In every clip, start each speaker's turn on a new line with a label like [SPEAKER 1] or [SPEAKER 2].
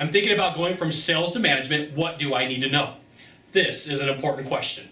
[SPEAKER 1] I'm thinking about going from sales to management. What do I need to know? This is an important question.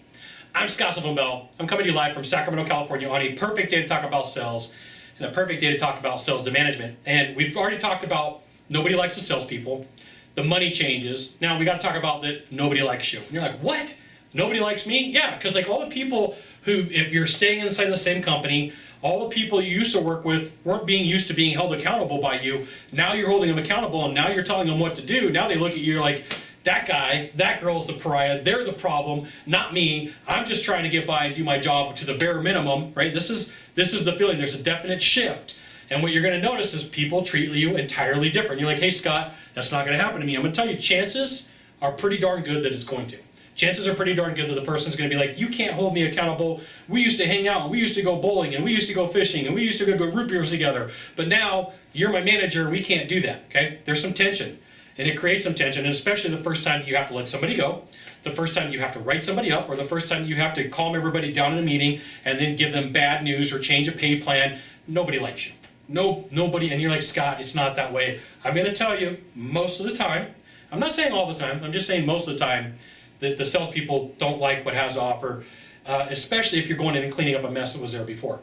[SPEAKER 1] I'm Sylvan Bell. I'm coming to you live from Sacramento, California on a perfect day to talk about sales and a perfect day to talk about sales to management. And we've already talked about nobody likes the salespeople, the money changes. Now we got to talk about that nobody likes you. And you're like, what? Nobody likes me? Yeah, because like all the people who, if you're staying inside the same company, all the people you used to work with weren't being used to being held accountable by you. Now you're holding them accountable and now you're telling them what to do. Now they look at you, you're like, that guy, that girl's the pariah, they're the problem, not me. I'm just trying to get by and do my job to the bare minimum, right? This is the feeling. There's a definite shift. And what you're going to notice is people treat you entirely different. You're like, hey Scott, that's not going to happen to me. I'm going to tell you, chances are pretty darn good that it's going to. Chances are pretty darn good that the person's going to be like, you can't hold me accountable. We used to hang out, and we used to go bowling, and we used to go fishing, and we used to go root beers together. But now you're my manager, and we can't do that, okay? There's some tension, and it creates some tension, and especially the first time you have to let somebody go, the first time you have to write somebody up, or the first time you have to calm everybody down in a meeting and then give them bad news or change a pay plan. Nobody likes you. Nobody, and you're like, Scott, it's not that way. I'm going to tell you, most of the time, I'm not saying all the time, I'm just saying most of the time, that the salespeople don't like what has to offer, especially if you're going in and cleaning up a mess that was there before.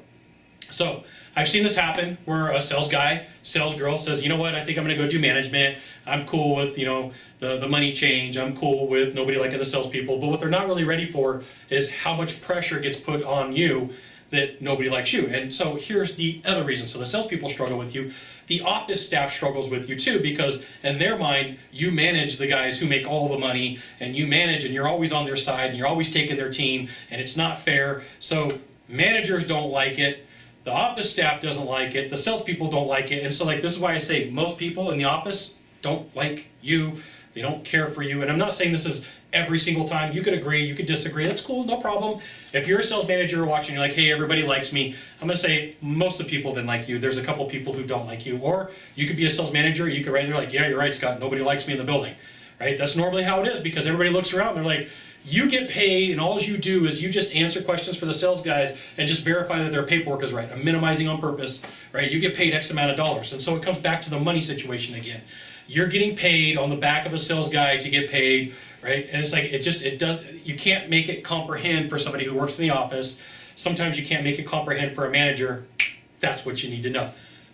[SPEAKER 1] So I've seen this happen where a sales guy, sales girl says, you know what, I think I'm going to go do management. I'm cool with, the money change. I'm cool with nobody liking the salespeople. But what they're not really ready for is how much pressure gets put on you that nobody likes you. And so here's the other reason. So the salespeople struggle with you. The office staff struggles with you too, because in their mind, you manage the guys who make all the money, and you manage, and you're always on their side, and you're always taking their team, and it's not fair. So managers don't like it. The office staff doesn't like it. The salespeople don't like it. And so like, this is why I say most people in the office don't like you. They don't care for you. And I'm not saying this is every single time. You could agree, you could disagree. That's cool, no problem. If you're a sales manager watching, you're like, hey, everybody likes me. I'm going to say most of the people didn't like you. There's a couple people who don't like you. Or you could be a sales manager. You could write in there like, yeah, you're right, Scott. Nobody likes me in the building, right? That's normally how it is, because everybody looks around. They're like, you get paid, and all you do is you just answer questions for the sales guys and just verify that their paperwork is right. I'm minimizing on purpose, right? You get paid X amount of dollars. And so it comes back to the money situation again. You're getting paid on the back of a sales guy to get paid, right? And it's like, you can't make it comprehend for somebody who works in the office. Sometimes you can't make it comprehend for a manager. That's what you need to know.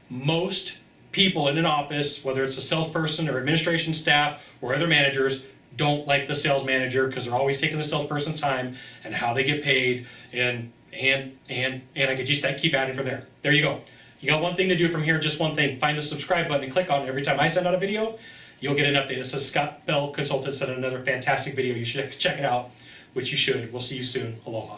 [SPEAKER 1] Most people in an office, whether it's a salesperson or administration staff or other managers, don't like the sales manager because they're always taking the salesperson's time and how they get paid, and I could just keep adding from there. There you go. You got one thing to do from here, just one thing. Find the subscribe button and click on it. Every time I send out a video, you'll get an update. This is Scott Bell Consultant sent another fantastic video. You should check it out, which you should. We'll see you soon. Aloha.